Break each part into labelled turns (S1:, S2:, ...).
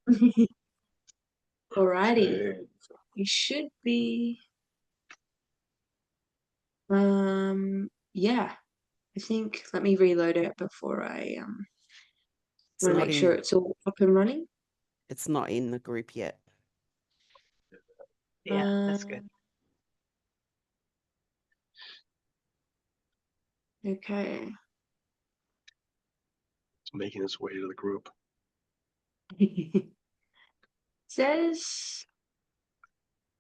S1: Alrighty.
S2: Okay.
S1: You should be, yeah, I think, let me reload it before I
S3: It's
S1: want to
S3: not
S1: make sure
S3: in.
S1: it's all up and running.
S3: It's not in the group yet.
S2: Yeah, that's good.
S1: Okay.
S2: It's making its way to the group.
S1: Says,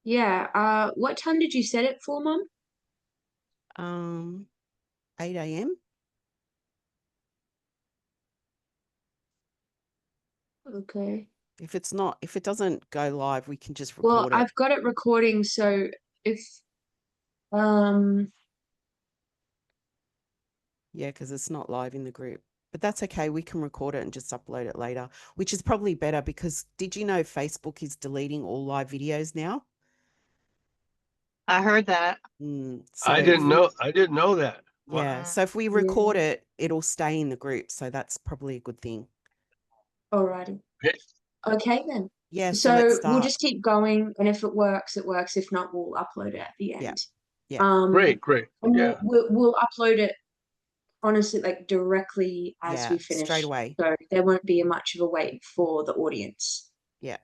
S1: yeah, what time did you set it for, Mum?
S3: 8 a.m.
S1: Okay.
S3: If it doesn't go live, we can just
S1: Well,
S3: record it.
S1: I've got it recording, so if um
S3: Yeah, because it's not live in the group. But that's okay. We can record it and just upload it later, which is probably better because did you know Facebook is deleting all live videos now?
S4: I heard that.
S3: So
S2: I
S3: if
S2: didn't know that.
S3: yeah,
S4: Wow.
S3: so if we record it, it'll stay in the group. So that's probably a good thing.
S1: alrighty.
S2: Okay.
S1: Okay then.
S3: Yeah, so let's
S1: So we'll
S3: start.
S1: just keep going, and if it works, it works. If not, we'll upload it at the
S3: Yeah.
S1: end.
S3: Yeah.
S1: Um,
S2: Great.
S1: and
S2: Yeah.
S1: we'll upload it honestly, like directly as we
S3: Yeah, straight
S1: finish,
S3: away.
S1: so there won't be much of a wait for the audience.
S3: Yeah.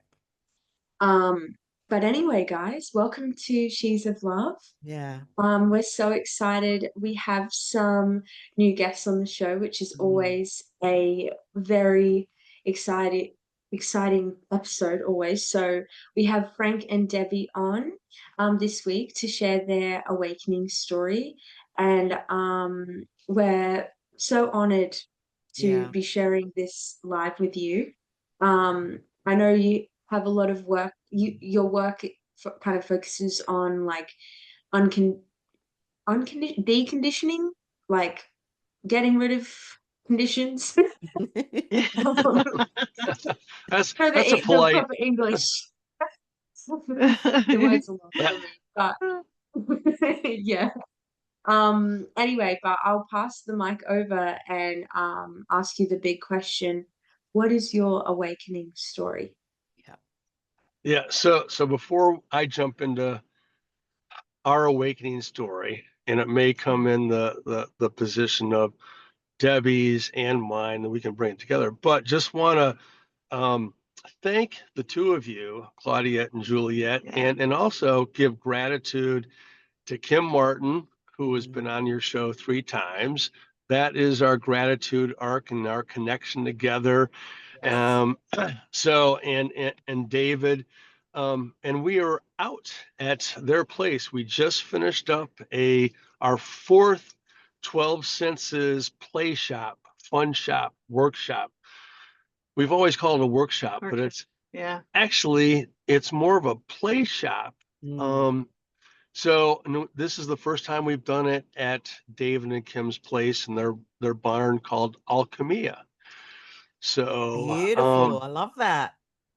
S1: Um, but anyway, guys, welcome to She's of Love.
S3: Yeah.
S1: We're so excited. We have some new guests on the show, which is always a very exciting episode always. So we have Frank and Debbie on this week to share their awakening story. And we're so honored to
S3: Yeah.
S1: be sharing this live with you. I know you have a lot of work. Your work kind of focuses on like uncon deconditioning, like getting rid of conditions.
S2: That's
S1: For
S2: that's a
S1: the
S2: polite.
S1: proper English. The words are long for me, but yeah. Anyway, but I'll pass the mic over and ask you the big question. What is your awakening story?
S3: Yeah.
S2: Yeah. So before I jump into our awakening story, and it may come in the position of Debbie's and mine, and we can bring it together. But just want to thank the two of you, Claudette and Juliet, and also give gratitude to Kim Martin, who has been on your show 3 times. That is our gratitude arc and our connection together. Um, so and David, and we are out at their place. We just finished up our fourth 12 Senses play shop, fun shop, workshop. We've always called it a workshop, but it's actually it's more of a play shop. So this is the first time we've done it at David and Kim's place in their barn called Alchemia. So
S3: Beautiful. I love that.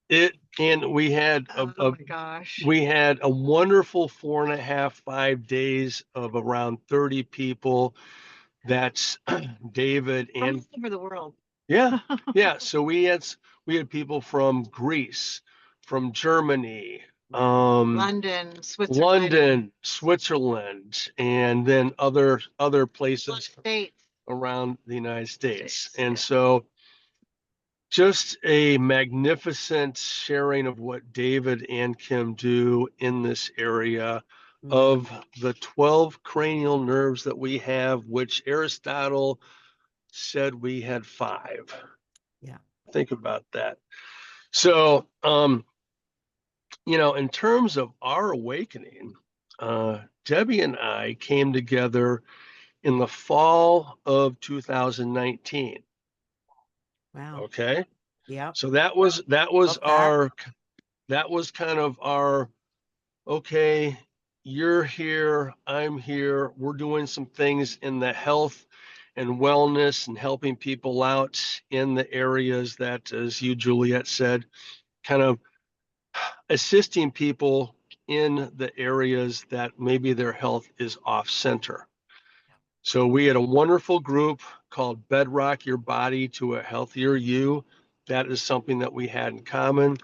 S2: and we had
S4: oh my gosh.
S2: we had a wonderful 4.5, 5 days of around 30 people. That's David and
S4: All over the world.
S2: yeah. So we had people from Greece, from Germany,
S4: London,
S2: Switzerland, and then other places
S4: States.
S2: around the United States. And so just a magnificent sharing of what David and Kim do in this area of the 12 cranial nerves that we have, which Aristotle said we had 5.
S3: Yeah.
S2: Think about that. So, in terms of our awakening, Debbie and I came together in the fall of 2019.
S3: Wow.
S2: Okay.
S3: Yeah.
S2: So that was kind of our, okay, you're here, I'm here, we're doing some things in the health and wellness and helping people out in the areas that, as you, Juliet, said, kind of assisting people in the areas that maybe their health is off center. So we had a wonderful group called Bedrock Your Body to a Healthier You. that is something that we had in common.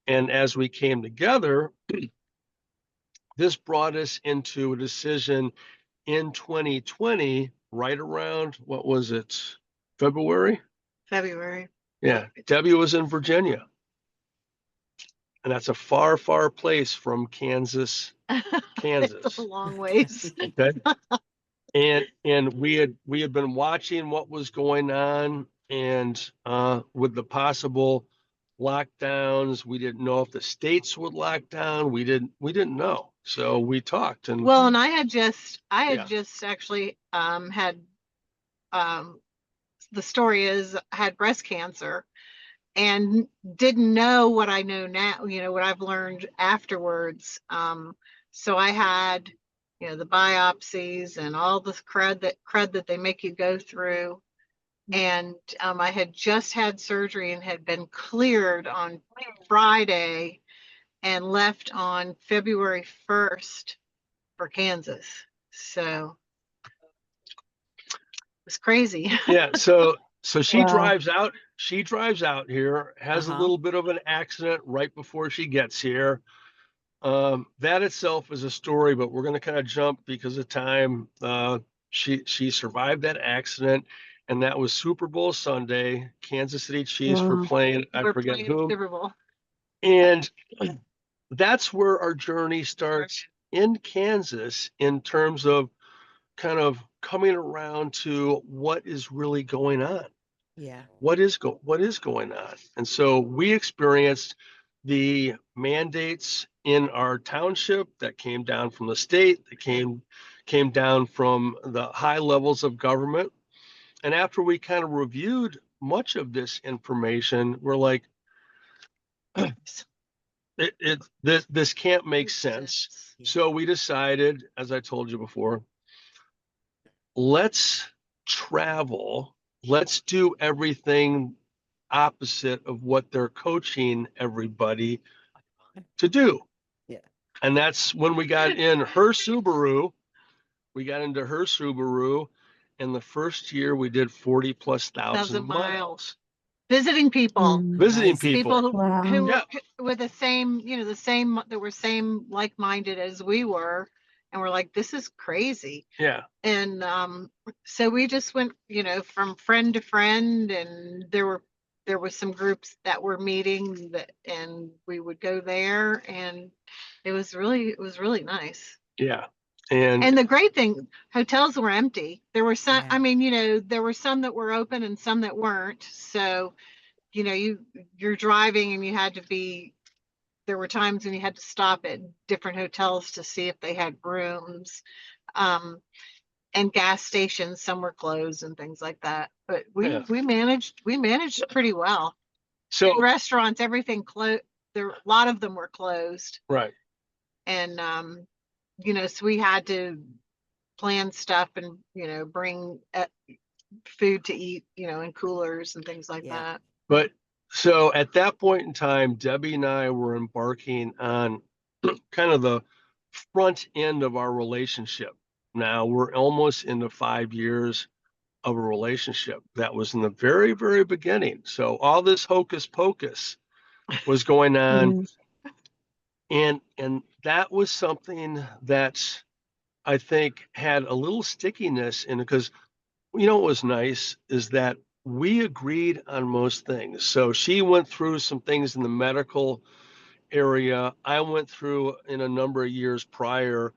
S2: And as we came together, this brought us into a decision in 2020, right around, what was it, February?
S4: February.
S2: Yeah, Debbie was in Virginia. And that's a far, far place from Kansas, Kansas.
S4: It's a long ways.
S2: Okay. And we had been watching what was going on, and with the possible lockdowns, we didn't know if the states would lock down. We didn't know. So we talked, and
S4: Well, and I had
S2: Yeah.
S4: just actually had the story is had breast cancer and didn't know what I know now, what I've learned afterwards. So I had, the biopsies and all the crud that they make you go through. And I had just had surgery and had been cleared on Friday and left on February 1st for Kansas. So it was crazy.
S2: yeah. So she
S1: Wow.
S2: drives out. She drives out here, has a
S3: Uh-huh.
S2: little bit of an accident right before she gets here. That itself is a story, but we're going to kind of jump because of time. She survived that accident, and that was Super Bowl Sunday. Kansas City Chiefs were
S1: Wow.
S2: playing, I
S4: We're
S2: forget
S4: playing
S2: who,
S4: Super Bowl.
S2: and that's where our journey starts in Kansas in terms of kind of coming around to what is really going on.
S3: Yeah.
S2: What is going on? And so we experienced the mandates in our township that came down from the state, that came down from the high levels of government. And after we kind of reviewed much of this information, we're like, this can't make sense.
S3: Yeah.
S2: So we decided, as I told you before, let's travel, let's do everything opposite of what they're coaching everybody to do.
S3: Yeah.
S2: And that's when we got in her Subaru. We got into her Subaru, and the first year we did 40 plus thousand miles.
S4: Visiting people.
S2: Visiting
S3: Amazing.
S2: people.
S4: People
S1: Wow.
S4: who
S2: Yeah.
S4: with the same, that were same like-minded as we were, and we're like, this is crazy.
S2: Yeah.
S4: And so we just went, from friend to friend, and there was some groups that were meeting and we would go there, and it was really nice.
S2: Yeah. And
S4: And the great thing, hotels were empty. There were some,
S3: Yeah.
S4: I mean, there were some that were open and some that weren't. So, you're driving and there were times when you had to stop at different hotels to see if they had rooms. And gas stations, some were closed and things like that. But
S2: Yeah.
S4: we managed pretty well.
S2: so
S4: And restaurants, everything closed. A lot of them were closed.
S2: right.
S4: And so we had to plan stuff and bring food to eat, in coolers and things like
S3: Yeah.
S4: that.
S2: But so at that point in time, Debbie and I were embarking on kind of the front end of our relationship. Now we're almost into 5 years of a relationship. That was in the very, very beginning. So all this hocus pocus was going on. And that was something that I think had a little stickiness in it, because what was nice is that we agreed on most things. So she went through some things in the medical area. I went through in a number of years prior,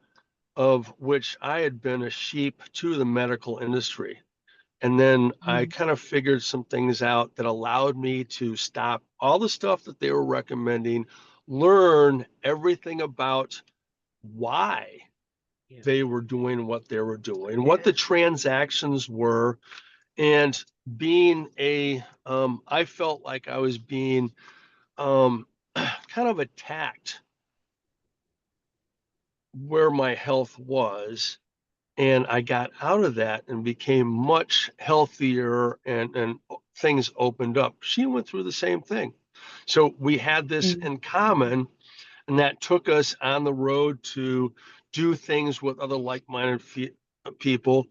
S2: of which I had been a sheep to the medical industry. And then I kind of figured some things out that allowed me to stop all the stuff that they were recommending, learn everything about why they were doing what they were doing, what the transactions were, and being I felt like I was being kind of attacked where my health was. And I got out of that and became much healthier, and things opened up. She went through the same thing. So we had this in common, and that took us on the road to do things with other like-minded people.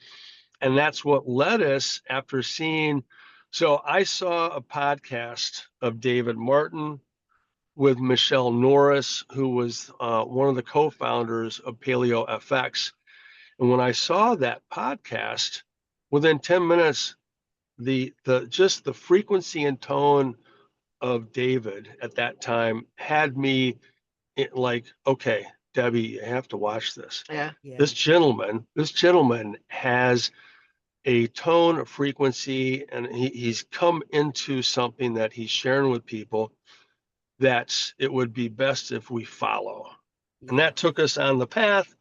S2: And that's what led us, after seeing So I saw a podcast of David Martin with Michelle Norris, who was one of the co-founders of Paleo FX. And when I saw that podcast, within 10 minutes, the just the frequency and tone of David at that time had me like, okay, Debbie, you have to watch this.
S4: Yeah.
S3: Yeah.
S2: This gentleman has a tone, a frequency, and he's come into something that he's sharing with people that it would be best if we follow. And
S3: Yeah.
S2: that took us on the path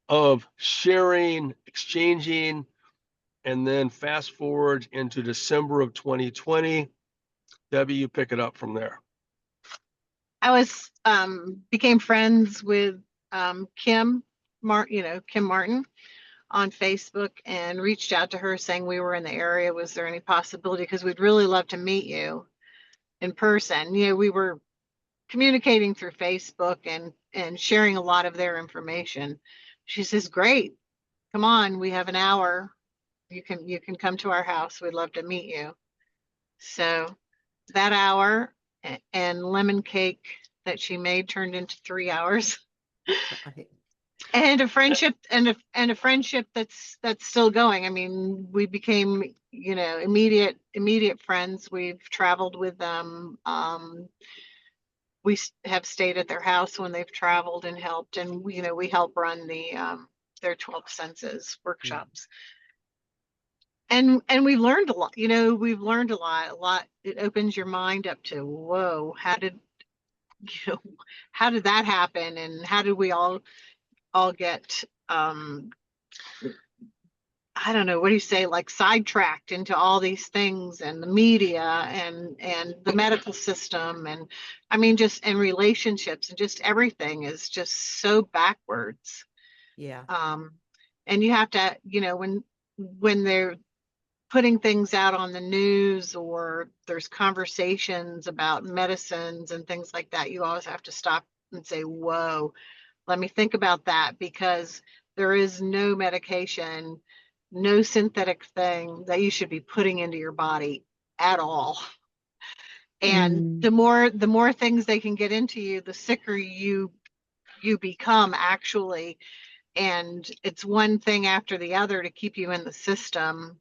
S2: of sharing, exchanging, and then fast forward into December of 2020. Debbie, you pick it up from there.
S4: I was became friends with Kim Martin on Facebook, and reached out to her saying we were in the area. Was there any possibility? Because we'd really love to meet you in person. You know, we were communicating through Facebook and sharing a lot of their information. She says, "Great, come on, we have an hour. You can come to our house. We'd love to meet you." So that hour and lemon cake that she made turned into 3 hours.
S3: Right.
S4: And a friendship and a friendship that's still going. I mean, we became, you know, immediate friends. We've traveled with them. We have stayed at their house when they've traveled and helped, and you know, we help run their 12 senses workshops. And we've learned a lot. You know, we've learned a lot. It opens your mind up to, whoa, how did that happen, and how did we all get I don't know, what do you say, like sidetracked into all these things, and the media and the medical system, and I mean, just and relationships, and just everything is just so backwards.
S3: Yeah.
S4: And you have to, you know, when they're putting things out on the news, or there's conversations about medicines and things like that, you always have to stop and say, whoa, let me think about that, because there is no medication, no synthetic thing that you should be putting into your body at all. And the more things they can get into you, the sicker you become, actually. And it's one thing after the other to keep you in the system.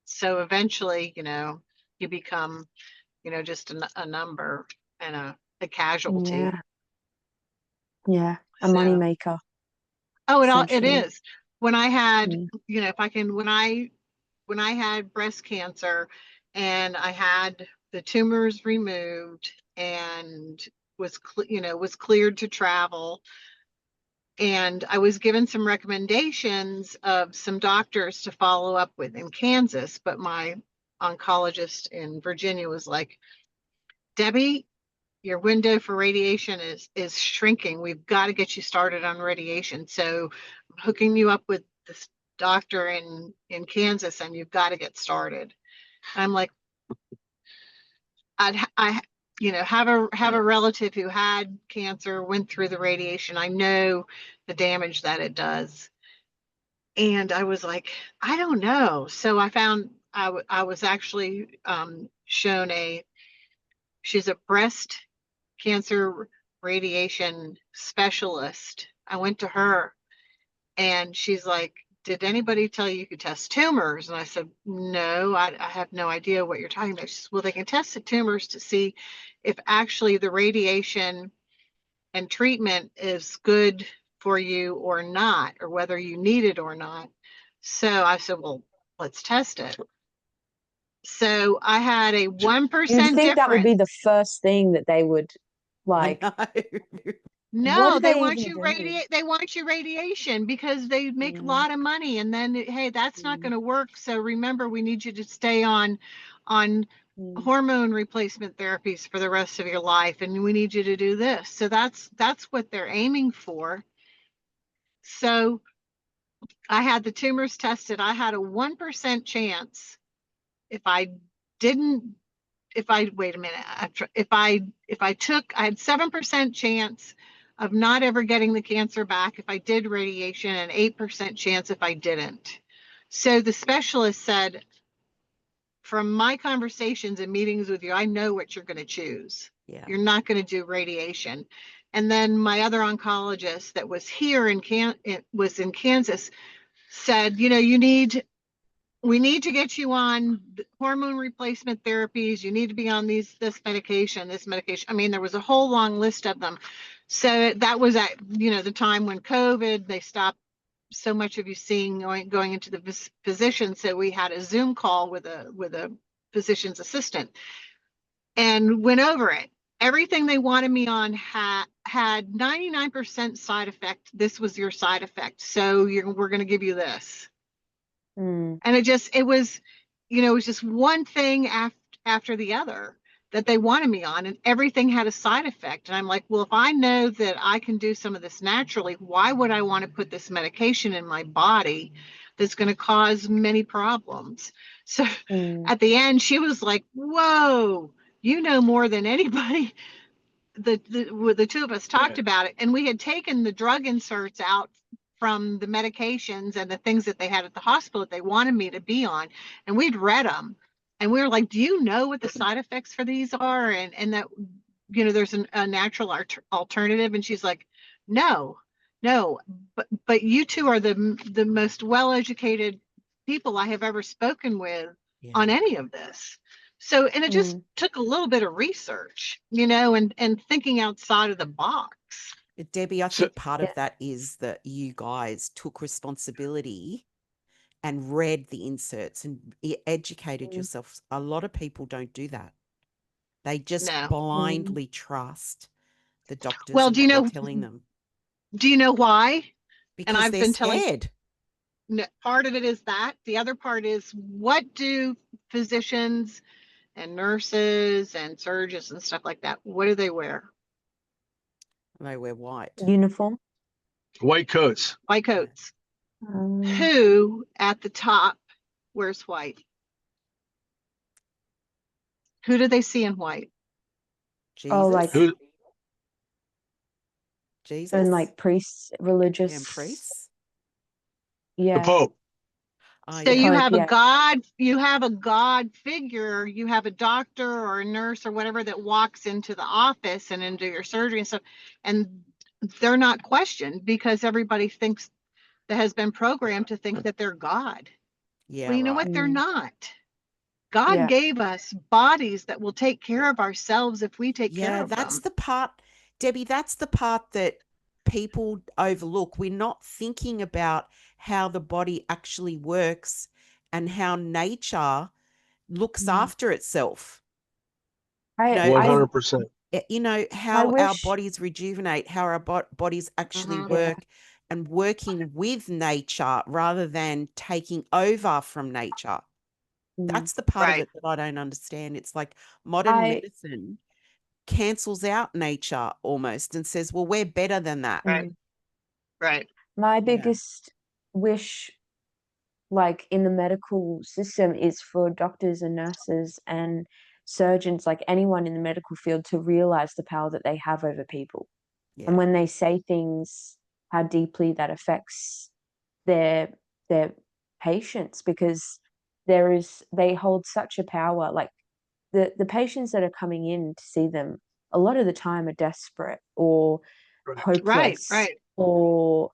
S4: So eventually, you know, you become, you know, just a number and a casualty.
S1: Yeah, a money
S4: So,
S1: maker,
S4: oh, it
S1: essentially.
S4: is. When I had, you know, if I can, when I had breast cancer, and I had the tumors removed, and was cleared to travel, and I was given some recommendations of some doctors to follow up with in Kansas, but my oncologist in Virginia was like, "Debbie, your window for radiation is shrinking. We've got to get you started on radiation. So I'm hooking you up with this doctor in Kansas, and you've got to get started." I'm like, I you know, have a relative who had cancer, went through the radiation. I know the damage that it does. And I was like, I don't know. So I found I was actually shown she's a breast cancer radiation specialist. I went to her, and she's like, "Did anybody tell you could test tumors?" And I said, "No, I have no idea what you're talking about." She says, "Well, they can test the tumors to see if actually the radiation and treatment is good for you or not, or whether you need it or not." So I said, "Well, let's test it." So I had a
S1: You'd
S4: 1%
S1: think that would be
S4: difference.
S1: the first thing that they would
S3: I
S1: like.
S3: know.
S1: What
S4: No,
S1: do they even do?
S4: they want you radiation, because they make a
S1: Mm,
S4: lot of money, and then, hey, that's not going
S1: mm,
S4: to work. So remember, we need you to stay on
S1: mm.
S4: hormone replacement therapies for the rest of your life, and we need you to do this. So that's what they're aiming for. So I had the tumors tested. I had a 1% chance if I didn't if I wait a minute, if I took, I had 7% chance of not ever getting the cancer back if I did radiation, and 8% chance if I didn't. So the specialist said, from my conversations and meetings with you, I know what you're going to choose.
S3: Yeah.
S4: You're not going to do radiation. And then my other oncologist that was here in was in Kansas said, you know, we need to get you on hormone replacement therapies. You need to be on this medication, this medication. I mean, there was a whole long list of them. So that was at, you know, the time when COVID, they stopped so much of you seeing going into the physician. So we had a Zoom call with a physician's assistant and went over it. Everything they wanted me on had 99% side effect. This was your side effect. So we're going to give you this.
S1: Mm.
S4: And it was, you know, it was just one thing after the other that they wanted me on, and everything had a side effect. And I'm like, well, if I know that I can do some of this naturally, why would I want to put this medication in my body that's going to cause many problems? So at the end, she was like, whoa, you know more than anybody. The two of us talked about it, and we had taken the drug inserts out from the medications and the things that they had at the hospital that they wanted me to be on, and we'd read them, and we were like, do you know what the side effects for these are, and that, you know, there's a natural alternative? And she's like, no, but you two are the most well-educated people I have ever spoken with on any of this. So, and it just took a little bit of research, you know, and thinking outside of the box.
S3: Debbie, I think part of that is that you guys took responsibility and read the inserts and educated yourself. A lot of people don't do that. They just blindly trust the doctors and what they're telling them.
S4: Do you know why?
S3: Because
S4: and I've
S3: they're
S4: been
S3: scared.
S4: Part of it is that. The other part is, what do physicians and nurses and surgeons and stuff like that, what do they wear?
S3: They wear white.
S1: Uniform.
S2: White coats.
S4: White coats. Who at the top wears white? Who do they see in white?
S3: Jesus.
S1: Oh, like
S3: Jesus.
S1: And like priests, religious.
S3: And priests.
S2: The Pope.
S4: So you have a God, you have a God figure, you have a doctor or a nurse or whatever that walks into the office and into your surgery and stuff, and they're not questioned because everybody thinks that has been programmed to think that they're God.
S3: Yeah.
S4: Well, you know what? They're not. God gave us bodies that will take care of ourselves if we take care of them.
S3: Yeah, that's the part, Debbie, that's the part that people overlook. We're not thinking about how the body actually works and how nature looks after itself.
S2: 100%.
S3: You know, how our bodies rejuvenate, how our bodies actually work, and working with nature rather than taking over from nature. That's the part of it that I don't understand. It's like modern medicine cancels out nature almost and says, well, we're better than that.
S4: Right.
S1: My biggest wish, like in the medical system, is for doctors and nurses and surgeons, like anyone in the medical field, to realize the power that they have over people. And when they say things, how deeply that affects their patients, because they hold such a power. Like the patients that are coming in to see them, a lot of the time are desperate or hopeless or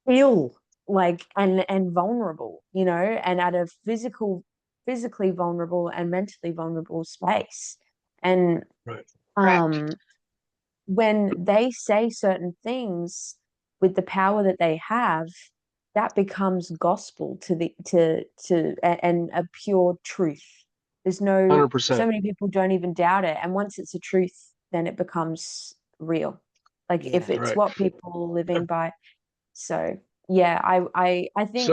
S1: ill, like, and vulnerable, you know, and at a physically vulnerable and mentally vulnerable space. And when they say certain things with the power that they have, that becomes gospel and a pure truth. There's no
S2: 100%.
S1: So many people don't even doubt it, and once it's a truth, then it becomes real. Like if it's what people are living by. So yeah, I think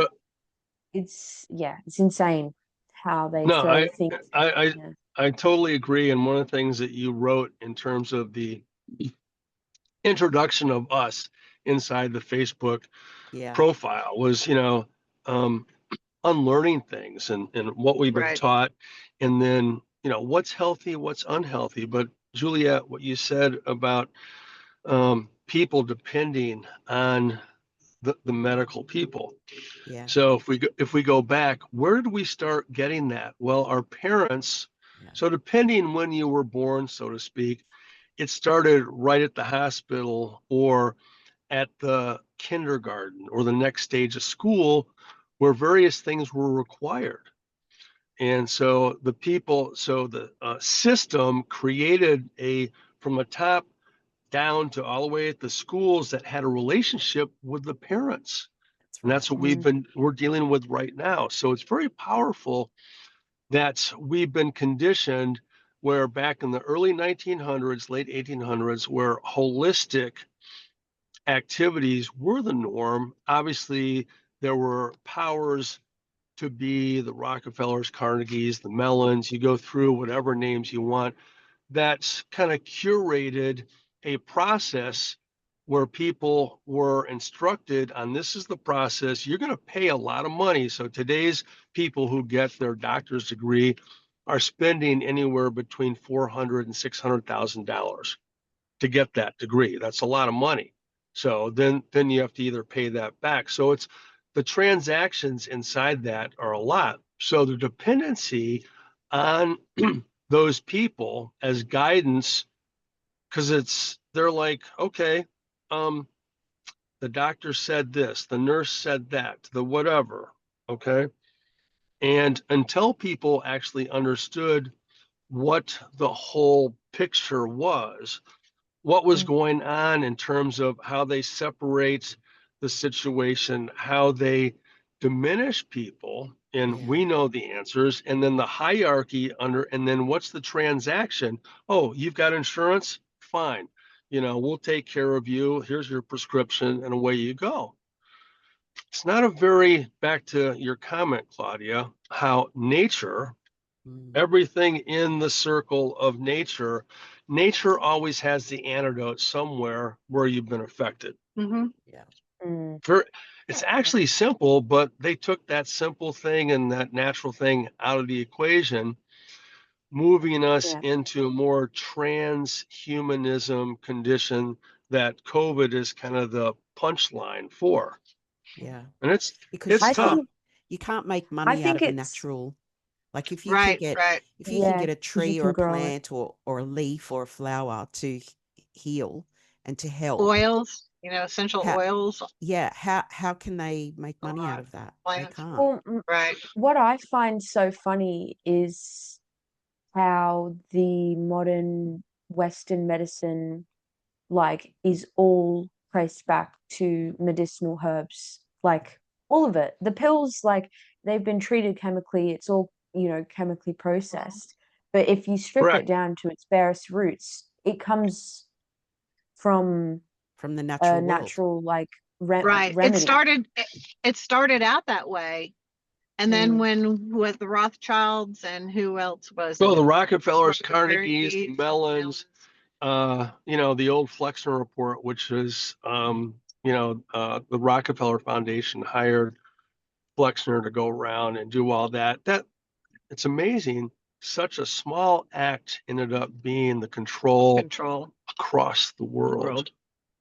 S1: it's insane how they throw things.
S2: I totally agree. And one of the things that you wrote in terms of the introduction of us inside the Facebook profile was, you know, unlearning things and what we've been taught, and then, you know, what's healthy, what's unhealthy. But Juliet, what you said about people depending on the medical people.
S3: Yeah.
S2: So if we go back, where did we start getting that? Well, our parents.
S3: Yeah.
S2: So depending when you were born, so to speak, it started right at the hospital or at the kindergarten or the next stage of school, where various things were required. And so the system created from the top down to all the way at the schools that had a relationship with the parents.
S3: That's
S2: And
S3: right.
S2: that's what we're dealing with right now. So it's very powerful that we've been conditioned where back in the early 1900s, late 1800s, where holistic activities were the norm. Obviously, there were powers to be the Rockefellers, Carnegies, the Mellons, you go through whatever names you want, that's kind of curated a process where people were instructed on this is the process. You're going to pay a lot of money. So today's people who get their doctor's degree are spending anywhere between $400,000 and $600,000 to get that degree. That's a lot of money. So then you have to either pay that back. So it's the transactions inside that are a lot. So the dependency on those people as guidance, because they're like, okay, the doctor said this, the nurse said that, the whatever, okay. And until people actually understood what the whole picture was, what was going on in terms of how they separate the situation, how they diminish people, and
S3: Yeah.
S2: we know the answers, and then the hierarchy and then what's the transaction? Oh, you've got insurance? Fine. We'll take care of you. Here's your prescription, and away you go. It's not back to your comment, Claudia, how nature, everything in the circle of nature always has the antidote somewhere where you've been affected.
S4: Mm-hmm.
S3: Yeah.
S2: It's actually simple, but they took that simple thing and that natural thing out of the equation, moving us into a more transhumanism condition that COVID is kind of the punchline for.
S3: Yeah.
S2: And it's
S3: Because
S2: tough.
S3: you can't make
S1: I
S3: money out
S1: think
S3: of a
S1: it's
S3: natural. Like if you can
S4: Right,
S3: get
S4: right.
S3: if you can get a
S1: 'cause you
S3: tree or
S1: can
S3: a
S1: grow it.
S3: plant or a leaf or a flower to heal and to help,
S4: Oils, essential
S3: how
S4: oils,
S3: how can they make money out of that? They
S4: plants.
S3: can't.
S1: Well,
S4: Right.
S1: what I find so funny is how the modern Western medicine like is all traced back to medicinal herbs, like all of it. The pills, like they've been treated chemically, it's all, chemically processed. But if you strip it
S2: Correct.
S1: down to its barest roots, it comes from
S3: From the
S1: a
S3: natural world.
S1: natural like
S4: Right.
S1: remedy.
S4: It started out that way. And then when with the Rothschilds and who else was
S2: So
S4: it?
S2: the Rockefellers, Carnegies,
S4: Carnegie,
S2: Mellons, the old Flexner report, which is, the Rockefeller Foundation hired Flexner to go around and do all that. It's amazing. Such a small act ended up being the control across the world,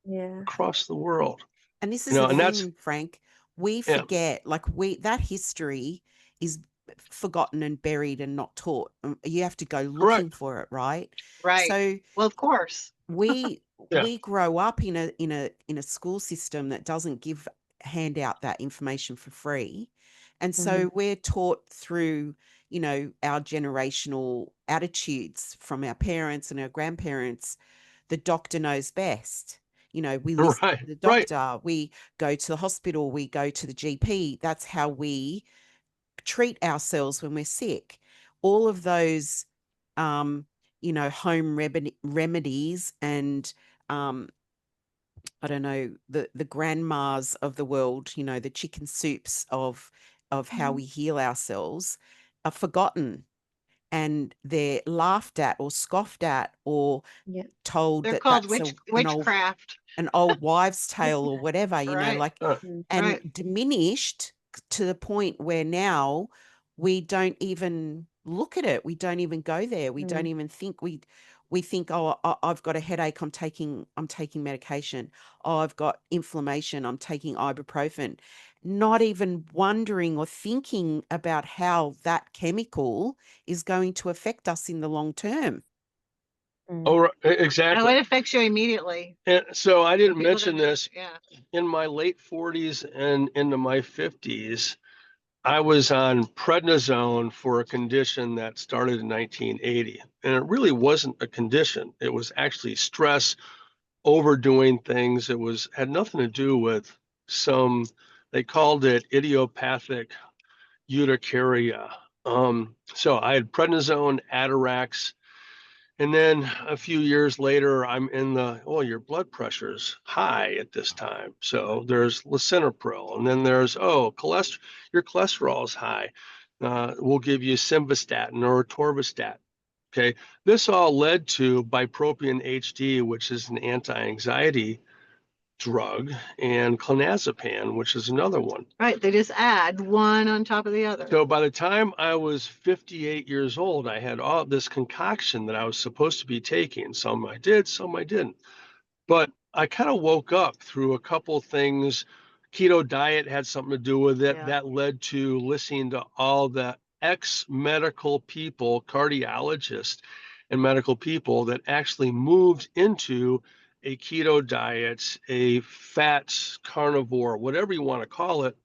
S1: Yeah.
S2: across the world.
S3: And this is the
S2: And that's,
S3: thing, Frank. We
S2: yeah,
S3: forget, like that history is forgotten and buried and not taught. You have to go looking
S2: correct.
S3: for it, right?
S4: Right.
S3: So
S4: Well, of course.
S3: we
S2: Yeah,
S3: grow up in a school system that doesn't hand out that information for free. And so we're taught through, our generational attitudes from our parents and our grandparents. The doctor knows best. We listen
S2: right,
S3: to the
S2: right.
S3: doctor, we go to the hospital, we go to the GP. That's how we treat ourselves when we're sick. All of those, home remedies and, I don't know, the grandmas of the world, the chicken soups of how we heal ourselves are forgotten, and they're laughed at or scoffed at or told
S4: They're
S3: that
S4: called
S3: that's
S4: witchcraft.
S3: an old wives' tale or whatever,
S4: Right.
S3: like, and
S4: Right.
S3: diminished to the point where now we don't even look at it. We don't even go there. We don't even think we think, oh, I've got a headache, I'm taking medication. Oh, I've got inflammation, I'm taking ibuprofen. Not even wondering or thinking about how that chemical is going to affect us in the long term.
S2: Oh, exactly.
S4: Oh, it affects you immediately.
S2: And so I didn't
S4: people
S2: mention
S4: that-
S2: this.
S4: Yeah.
S2: In my late 40s and into my 50s, I was on prednisone for a condition that started in 1980. And it really wasn't a condition. It was actually stress, overdoing things. It had nothing to do with they called it idiopathic urticaria. So I had prednisone, Atarax, and then a few years later, I'm in your blood pressure's high at this time. So there's lisinopril, and then there's, your cholesterol is high. We'll give you simvastatin or atorvastatin. Okay. This all led to bupropion HD, which is an anti-anxiety drug, and clonazepam, which is another one.
S4: Right. They just add one on top of the other.
S2: So by the time I was 58 years old, I had all this concoction that I was supposed to be taking. Some I did, some I didn't. But I kind of woke up through a couple things. Keto diet had something to do with it.
S4: Yeah.
S2: That led to listening to all the ex-medical people, cardiologists and medical people that actually moved into a keto diet, a fat carnivore, whatever you want to call it.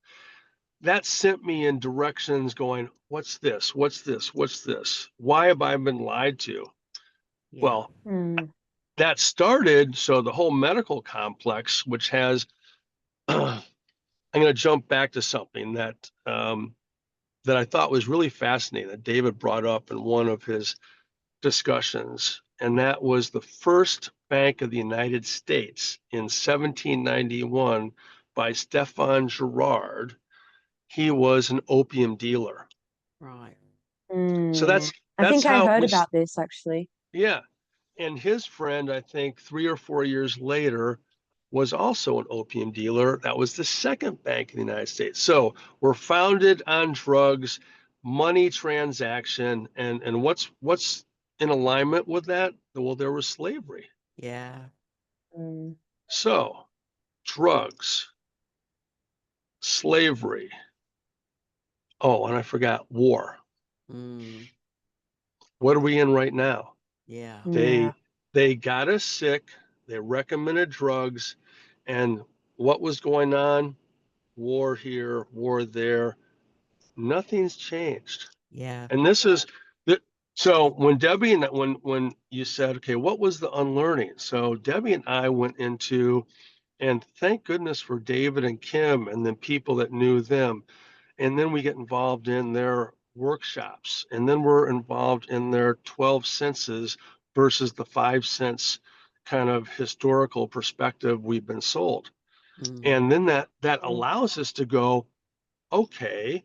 S2: That sent me in directions going, what's this? What's this? What's this? Why have I been lied to?
S3: Yeah.
S2: Well, that started, so the whole medical complex, which has, I'm going to jump back to something that that I thought was really fascinating that David brought up in one of his discussions, and that was the first Bank of the United States in 1791 by Stefan Girard. He was an opium dealer.
S3: Right.
S2: So that's
S1: I think I
S2: how
S1: heard about this actually.
S2: Yeah. And his friend, I think 3 or 4 years later, was also an opium dealer. That was the second bank in the United States. So we're founded on drugs, money transaction, and what's in alignment with that? Well, there was slavery.
S3: Yeah.
S2: So drugs, slavery. Oh, and I forgot war. What are we in right now?
S3: Yeah.
S2: They got us sick. They recommended drugs, and what was going on? War here, war there. Nothing's changed.
S3: Yeah.
S2: And this is the so when Debbie and when you said, okay, what was the unlearning? So Debbie and I went into, and thank goodness for David and Kim and then people that knew them. And then we get involved in their workshops, and then we're involved in their 12 senses versus the 5 sense kind of historical perspective we've been sold. And then that allows us to go, okay,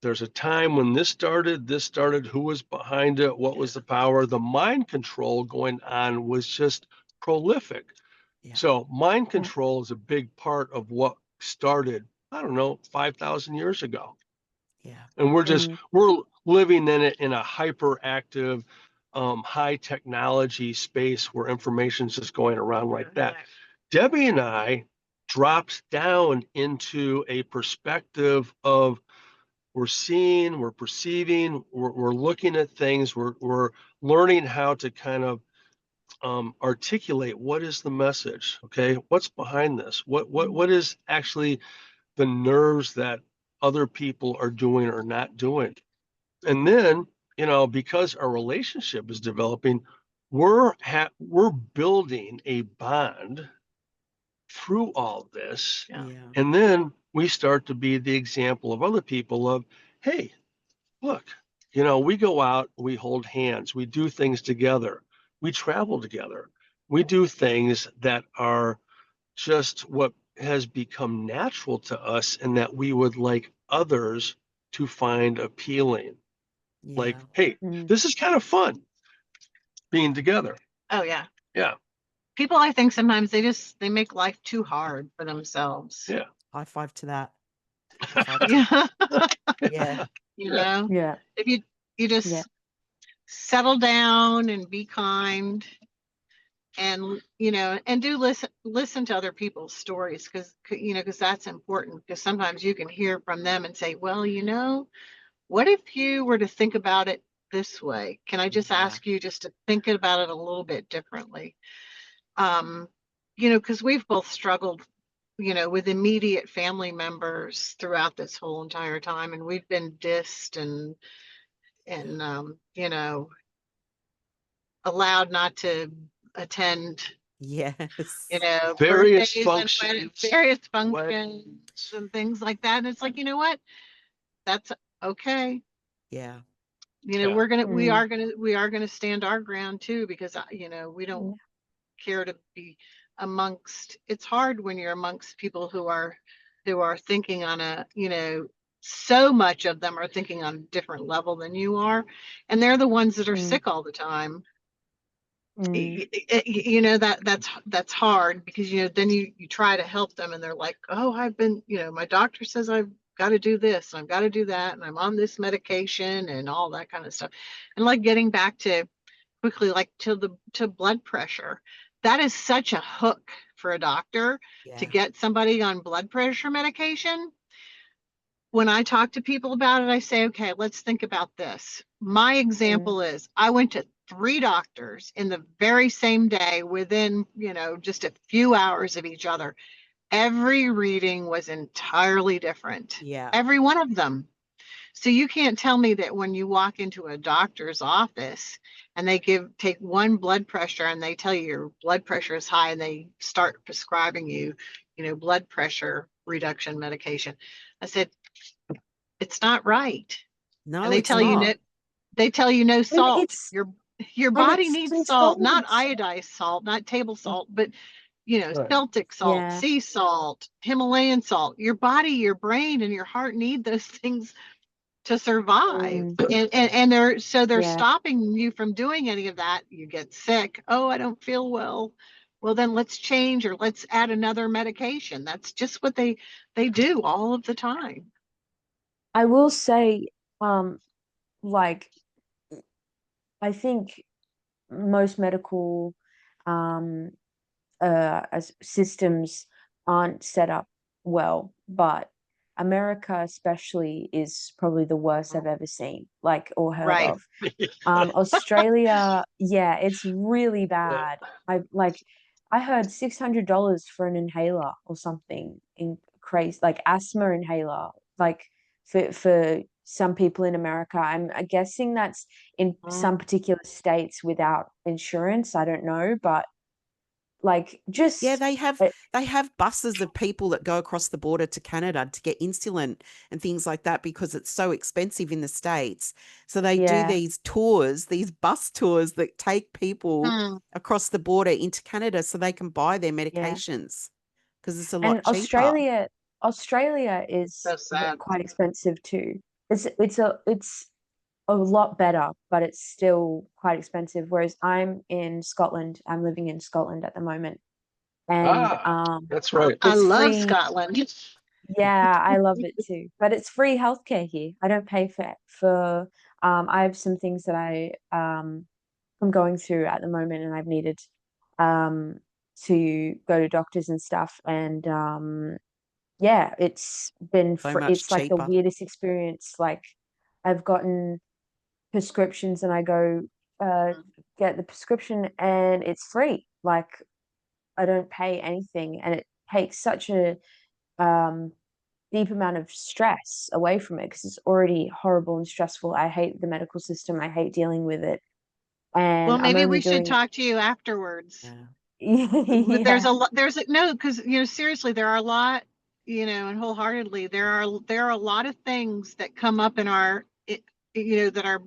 S2: there's a time when this started, who was behind it, what was the power? The mind control going on was just prolific.
S3: Yeah.
S2: So mind control is a big part of what started, I don't know, 5,000 years ago.
S3: Yeah.
S2: And we're living in it in a hyperactive, high technology space where information's just going around like that. Debbie and I dropped down into a perspective of we're seeing, we're perceiving, we're looking at things, we're learning how to kind of articulate what is the message, okay? What's behind this? What is actually the nerves that other people are doing or not doing? And then, because our relationship is developing, we're building a bond through all this.
S3: Yeah.
S2: And then we start to be the example of other people of, hey, look, we go out, we hold hands, we do things together, we travel together, we do things that are just what has become natural to us and that we would like others to find appealing.
S3: Yeah.
S2: Like, hey, this is kind of fun being together.
S4: Oh, yeah.
S2: Yeah.
S4: People, I think sometimes they make life too hard for themselves.
S2: Yeah.
S3: High five to that.
S4: Yeah.
S3: Yeah.
S4: Yeah. If you just settle down and be kind, and and do listen to other people's stories, because that's important, because sometimes you can hear from them and say, well, what if you were to think about it this way? Can I just ask you just to think about it a little bit differently? Because we've both struggled, with immediate family members throughout this whole entire time, and we've been dissed and allowed not to attend,
S3: Yes.
S2: Various
S4: birthdays
S2: functions,
S4: and various functions
S2: weddings.
S4: and things like that. And it's like, you know what? That's okay.
S3: Yeah.
S2: Yeah.
S4: We are gonna stand our ground too, because we don't care to be amongst. It's hard when you're amongst people who are thinking on a, so much of them are thinking on a different level than you are, and they're the ones that are sick all the time. That's hard, because then you try to help them, and they're like, oh, I've been, my doctor says I've got to do this and I've got to do that, and I'm on this medication and all that kind of stuff. And like, getting back to quickly, like, to blood pressure, that is such a hook for a doctor to get somebody on blood pressure medication. When I talk to people about it, I say, okay, let's think about this. My example is, I went to 3 doctors in the very same day, within, just a few hours of each other. Every reading was entirely different.
S3: Yeah.
S4: Every one of them. So you can't tell me that when you walk into a doctor's office and they take one blood pressure and they tell you your blood pressure is high, and they start prescribing you, blood pressure reduction medication. I said, it's not right.
S3: No,
S4: And they
S3: it's
S4: tell you
S3: not.
S4: no
S1: And
S4: salt.
S1: it's
S4: Your
S1: and
S4: body
S1: it's
S4: needs salt, not
S1: controlled.
S4: iodized salt, not table salt, but
S2: Right.
S4: Celtic salt,
S1: Yeah.
S4: sea salt, Himalayan salt. Your body, your brain, and your heart need those things to survive. And they're
S1: Yeah.
S4: stopping you from doing any of that. You get sick. Oh, I don't feel well. Well, then let's change, or let's add another medication. That's just what they do all of the time.
S1: I will say, like, I think most medical um as systems aren't set up well, but America especially is probably the worst I've ever seen, like, or heard
S4: Right.
S1: of. Australia, yeah, it's really bad. I heard $600 for an inhaler or something, in crazy, like asthma inhaler, like for some people in America. I'm guessing that's in some particular states without insurance. I don't know, but like,
S3: Yeah,
S1: just
S3: they have buses of people that go across the border to Canada to get insulin and things like that, because it's so expensive in the States. So they do
S1: yeah,
S3: these tours, these bus tours that take people
S4: Hmm.
S3: across the border into Canada so they can buy their
S1: yeah.
S3: medications, because it's a
S1: And
S3: lot cheaper.
S1: Australia is
S4: So sad.
S1: quite expensive too. It's a lot better, but it's still quite expensive. Whereas I'm in Scotland. I'm living in Scotland at the moment, and
S2: That's right.
S4: I
S1: it's
S4: love
S1: free.
S4: Scotland.
S1: Yeah, I love it too. But it's free healthcare here. I don't pay for I have some things that I'm going through at the moment, and I've needed um to go to doctors and stuff, and yeah, it's been
S3: So much
S1: it's like the
S3: cheaper.
S1: weirdest experience. Like, I've gotten prescriptions, and I go get the prescription, and it's free. Like, I don't pay anything, and it takes such a um deep amount of stress away from it, because it's already horrible and stressful. I hate the medical system. I hate dealing with it.
S4: Well,
S1: And I'm
S4: maybe
S1: only
S4: we should
S1: doing
S4: talk to you afterwards.
S3: Yeah.
S4: There's
S1: yeah,
S4: a lot, no, because seriously, there are a lot, and wholeheartedly, there are a lot of things that come up in that are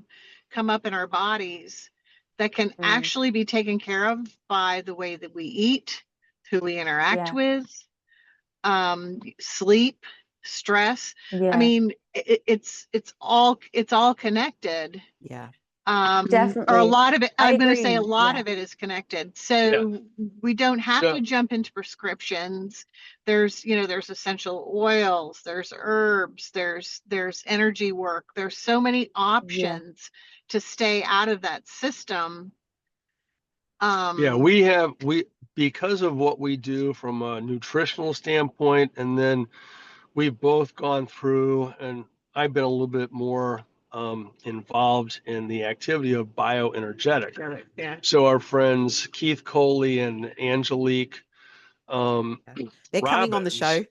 S4: come up in our bodies, that can
S1: mm,
S4: actually be taken care of by the way that we eat, who we interact
S1: yeah,
S4: with, sleep, stress. I
S1: yeah,
S4: mean, it's all connected.
S3: Yeah.
S4: Or a
S1: Definitely.
S4: lot of it,
S1: I
S4: I'm going to say a
S1: agree.
S4: lot
S1: Yeah.
S4: of it is connected. So we don't have to jump into prescriptions. There's, there's essential oils, there's herbs, there's energy work. There's so many options to stay out of that system.
S2: We because of what we do from a nutritional standpoint, and then we've both gone through, and I've been a little bit more involved in the activity of bioenergetic.
S4: Yeah.
S2: So our friends Keith Coley and Angelique
S3: they're coming on the
S2: Robbins.
S3: show.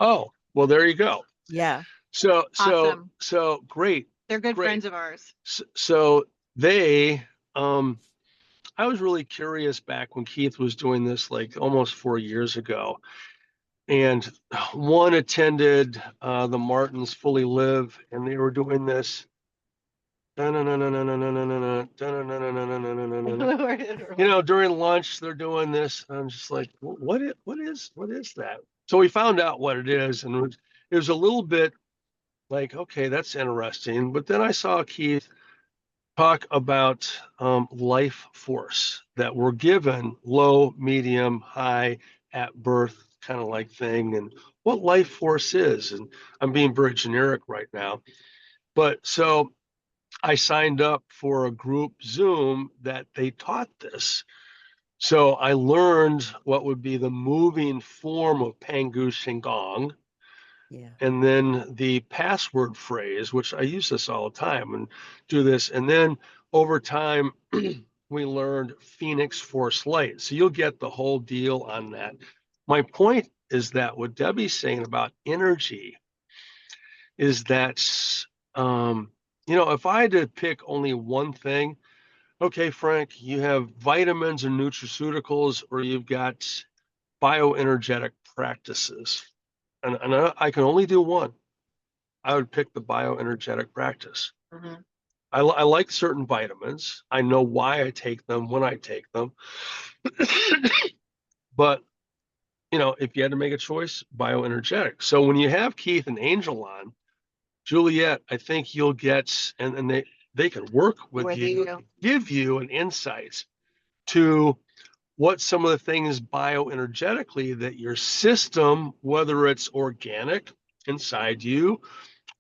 S2: Oh, well, there you go.
S3: Yeah.
S2: So
S4: Awesome.
S2: so great.
S4: They're good friends of ours.
S2: So they I was really curious back when Keith was doing this, like almost 4 years ago. And one attended the Martins Fully Live, and they were doing this. During lunch, they're doing this. I'm just like, what is that? So we found out what it is, and it was a little bit like, okay, that's interesting. But then I saw Keith talk about life force that we're given low, medium, high at birth, kind of like thing, and what life force is. And I'm being very generic right now. But so I signed up for a group Zoom that they taught this. So I learned what would be the moving form of Pangu Shingon, and then the password phrase, which I use this all the time and do this. And then over time, we learned Phoenix Force Light. So you'll get the whole deal on that. My point is that what Debbie's saying about energy is that, if I had to pick only one thing, okay, Frank, you have vitamins and nutraceuticals, or you've got bioenergetic practices. And I can only do one. I would pick the bioenergetic practice.
S4: Mm-hmm.
S2: I like certain vitamins. I know why I take them when I take them. But, if you had to make a choice, bioenergetic. So when you have Keith and Angel on, Juliet, I think you'll get, and they can work with you, give you an insight to what some of the things bioenergetically that your system, whether it's organic inside you,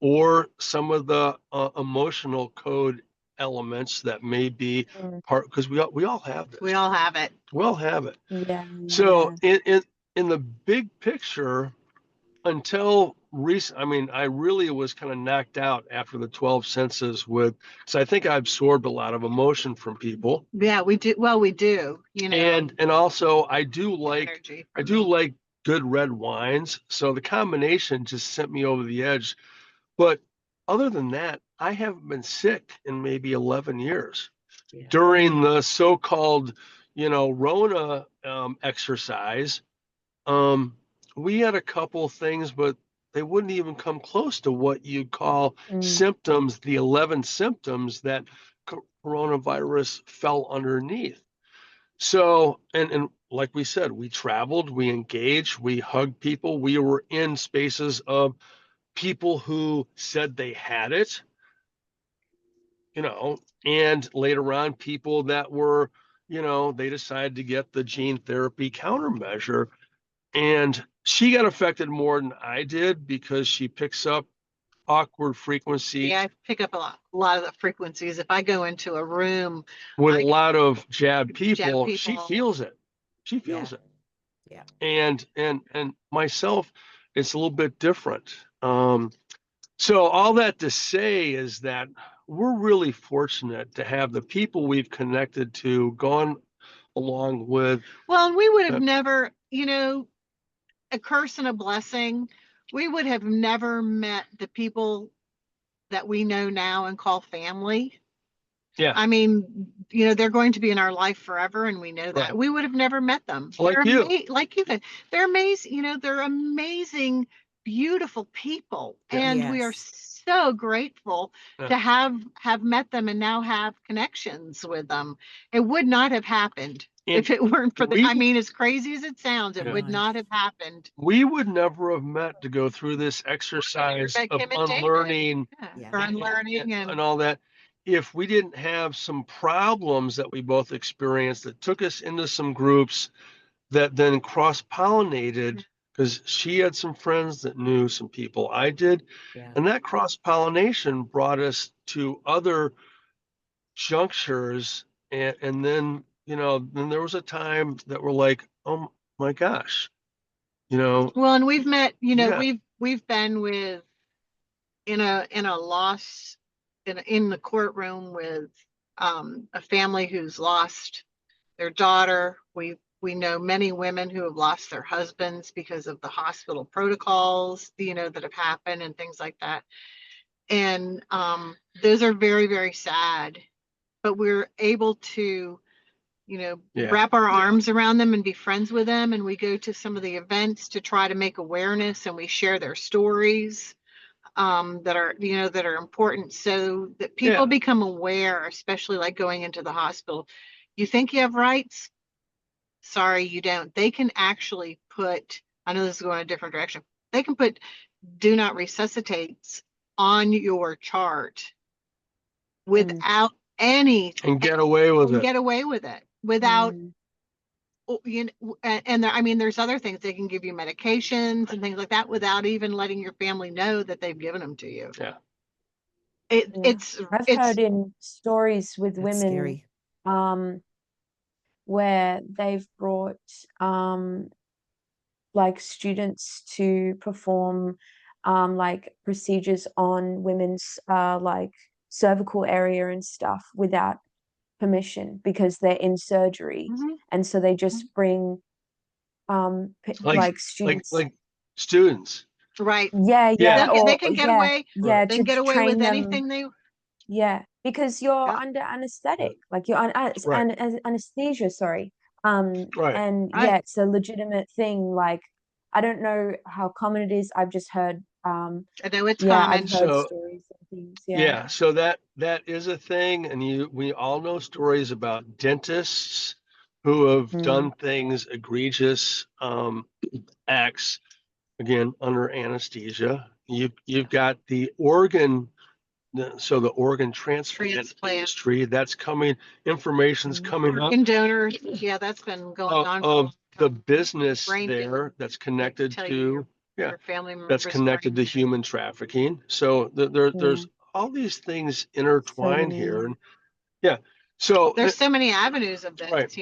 S2: or some of the emotional code elements that may be part, because we all have this.
S4: We all have it.
S2: We all have it.
S1: Yeah.
S2: So in the big picture, until recent, I mean, I really was kind of knocked out after the 12 senses so I think I absorbed a lot of emotion from people.
S4: Yeah, we do. Well, we do,
S2: And also I do like good red wines. So the combination just sent me over the edge. But other than that, I haven't been sick in maybe 11 years. During the so-called, Rona exercise. We had a couple things, but they wouldn't even come close to what you call symptoms, the 11 symptoms that coronavirus fell underneath. So, and like we said, we traveled, we engaged, we hugged people, we were in spaces of people who said they had it, and later on, people that were, they decided to get the gene therapy countermeasure. And she got affected more than I did because she picks up awkward frequency.
S4: Yeah, I pick up a lot of the frequencies. If I go into a room
S2: with a lot of jab people, she feels it. She feels it.
S3: Yeah.
S2: And myself, it's a little bit different. So all that to say is that we're really fortunate to have the people we've connected to, gone along with.
S4: Well, and we would have never, a curse and a blessing. We would have never met the people that we know now and call family.
S2: Yeah.
S4: I mean, they're going to be in our life forever, and we know that. Right. We would have never met them.
S2: Like you.
S4: Like you. They're amazing, they're amazing, beautiful people. And we are so grateful to have met them and now have connections with them. It would not have happened if it weren't for I mean, as crazy as it sounds, it would not have happened.
S2: We would never have met to go through this exercise of unlearning,
S4: unlearning
S2: and all that. if we didn't have some problems that we both experienced that took us into some groups that then cross-pollinated, because she had some friends that knew some people I did, and that cross-pollination brought us to other junctures, and then then there was a time that we're like, oh my gosh,
S4: Well, and we've met,
S2: yeah,
S4: we've been with in a loss in the courtroom with a family who's lost their daughter. We know many women who have lost their husbands because of the hospital protocols, that have happened and things like that. And those are very, very sad. But we're able to, wrap our arms around them and be friends with them. And we go to some of the events to try to make awareness, and we share their stories that are important, so that people become aware, especially like going into the hospital. You think you have rights? Sorry, you don't. They can actually put, I know this is going a different direction. They can put do not resuscitate on your chart without any,
S2: and get away with
S4: it without, and I mean, there's other things. They can give you medications and things like that without even letting your family know that they've given them to you.
S2: Yeah.
S5: I've heard in stories with women where they've brought like students to perform like procedures on women's like cervical area and stuff without permission because they're in surgery. And so they just bring like students,
S2: like students,
S4: right?
S5: Or
S4: they can get away.
S5: They
S4: can get away with anything they.
S5: Because you're under anesthetic, like you're on anesthesia, sorry. And it's a legitimate thing. Like, I don't know how common it is. I've just heard
S4: I know it's common.
S5: I've heard stories and things.
S2: So that is a thing, and we all know stories about dentists who have done things, egregious acts, again under anesthesia. You've got the organ transplant industry that's coming. Information's coming up.
S4: Organ donors, that's been going on.
S2: Of the business there that's connected to
S4: your family members,
S2: that's connected to human trafficking. So there's all these things intertwined here, and so
S4: there's so many avenues of this,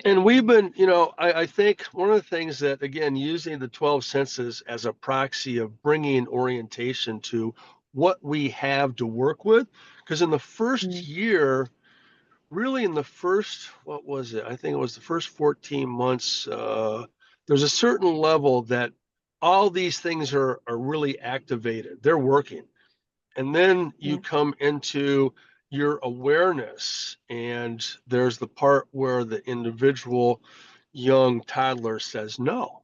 S2: and we've been, I think one of the things that, again, using the 12 senses as a proxy of bringing orientation to what we have to work with, because in the first year, really in the first, what was it? I think it was the first 14 months, there's a certain level that all these things are really activated. They're working. And then you come into your awareness, and there's the part where the individual young toddler says no.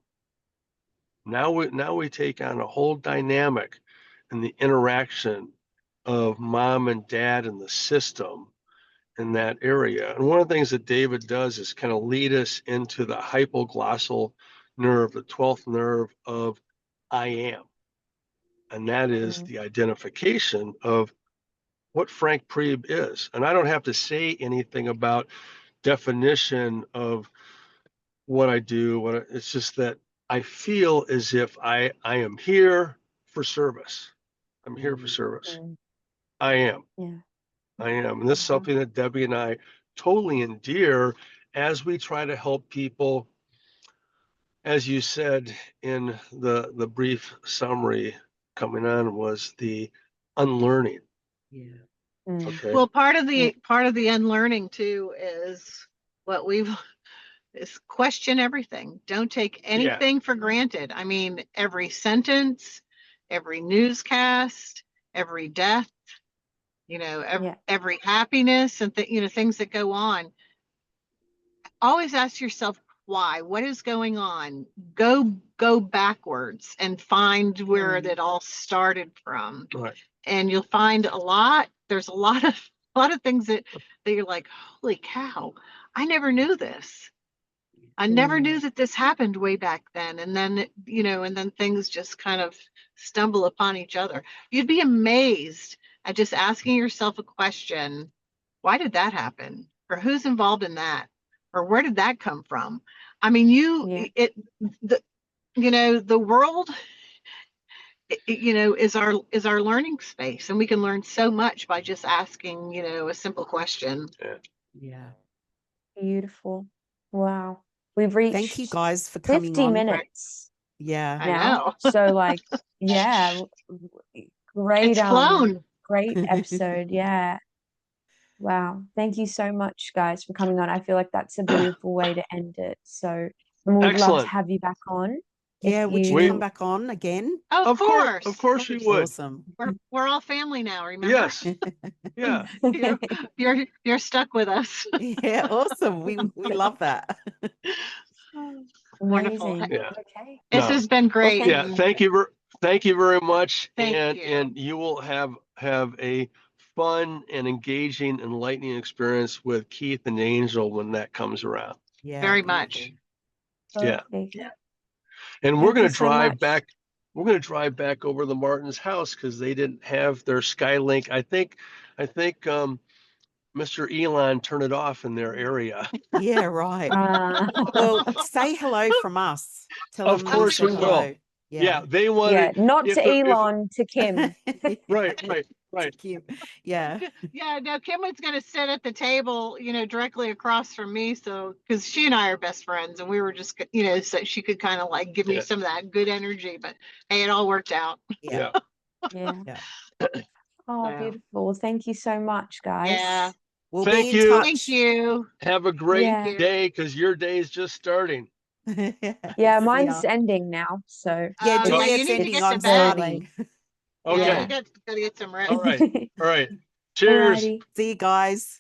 S2: Now we take on a whole dynamic and the interaction of mom and dad in the system in that area. And one of the things that David does is kind of lead us into the hypoglossal nerve, the 12th nerve of I am. And that is the identification of what Frank Priebe is. And I don't have to say anything about definition of what I do. It's just that I feel as if I am here for service. I'm here for service. I am. I am. And this is something that Debbie and I totally endear as we try to help people, as you said in the brief summary coming on, was the unlearning. Okay.
S4: Well, part of the unlearning too is what is question everything. Don't take anything for granted. I mean, every sentence, every newscast, every death, every happiness and things that go on. Always ask yourself why. What is going on? Go backwards and find where it all started from.
S2: Right.
S4: And you'll find there's a lot of things that you're like, holy cow, I never knew this. I never knew that this happened way back then. And then, and then things just kind of stumble upon each other. You'd be amazed and just asking yourself a question. Why did that happen? Or who's involved in that? Or where did that come from? I mean, the world, is our learning space, and we can learn so much by just asking, a simple question.
S3: Yeah.
S5: Beautiful. Wow. We've
S3: Thank you
S5: reached
S3: guys for coming
S5: 50
S3: on.
S5: minutes
S3: Yeah.
S4: I
S5: now.
S4: know.
S5: So like, yeah, great,
S4: It's flown.
S5: great episode. Yeah. Wow. Thank you so much, guys, for coming on. I feel like that's a beautiful way to end it. So, and we'd love to
S2: Excellent.
S5: have you back on.
S3: Yeah.
S5: If
S3: Would you
S2: We-
S3: come back on again?
S4: Oh,
S2: Of course you would.
S3: Awesome.
S4: We're all family now, remember?
S2: Yes. Yeah.
S4: You're stuck with us.
S3: Yeah. Awesome. We love that.
S4: Wonderful.
S5: Amazing.
S2: Yeah.
S5: Okay.
S4: This
S2: No.
S4: has been great.
S5: thank
S2: Yeah. Thank you very much.
S4: Thank you.
S2: And you will have a fun and engaging, enlightening experience with Keith and Angel when that comes around.
S3: Yeah.
S4: Very
S3: beautiful.
S4: much.
S2: Yeah.
S5: Perfect.
S2: And we're
S5: Thank
S2: going
S5: you
S2: to
S5: so
S2: drive
S5: much.
S2: back. We're going to drive back over to Martin's house because they didn't have their Skylink. I think Mr. Elon turned it off in their area.
S3: Yeah. Right.
S5: Uh,
S3: Well, say hello from us. Tell
S2: Of
S3: them
S2: course
S3: we
S2: we
S3: said
S2: will.
S3: hello.
S2: Yeah,
S3: Yeah.
S2: they
S5: yeah,
S2: wanted
S5: not
S2: if
S5: to
S2: the- if-
S5: Elon, to Kim.
S2: right.
S3: Thank you. Yeah.
S4: Yeah, no, Kim was going to sit at the table, directly across from me. So, because she and I are best friends, and we were just, so she could kind of like give me
S2: Yeah.
S4: some of that good energy. But hey, it all worked out.
S3: Yeah.
S5: Yeah.
S3: Yeah.
S5: Oh,
S4: So,
S5: beautiful. Thank you so much, guys.
S4: yeah.
S3: We'll
S2: Thank
S3: be in
S2: you.
S3: touch.
S4: Thank you.
S2: Have a great
S5: Yeah.
S2: day because your day is just starting.
S5: Yeah,
S3: See
S5: mine's
S3: ya.
S5: ending now. So
S3: Yeah,
S4: Yeah,
S3: Juliet's
S4: you need to
S3: ending.
S4: get
S3: I'm
S4: to bed.
S3: starting.
S4: Yeah,
S2: Okay.
S4: you got to get some rest.
S2: All right. All right. Cheers.
S5: Alrighty.
S3: See you guys.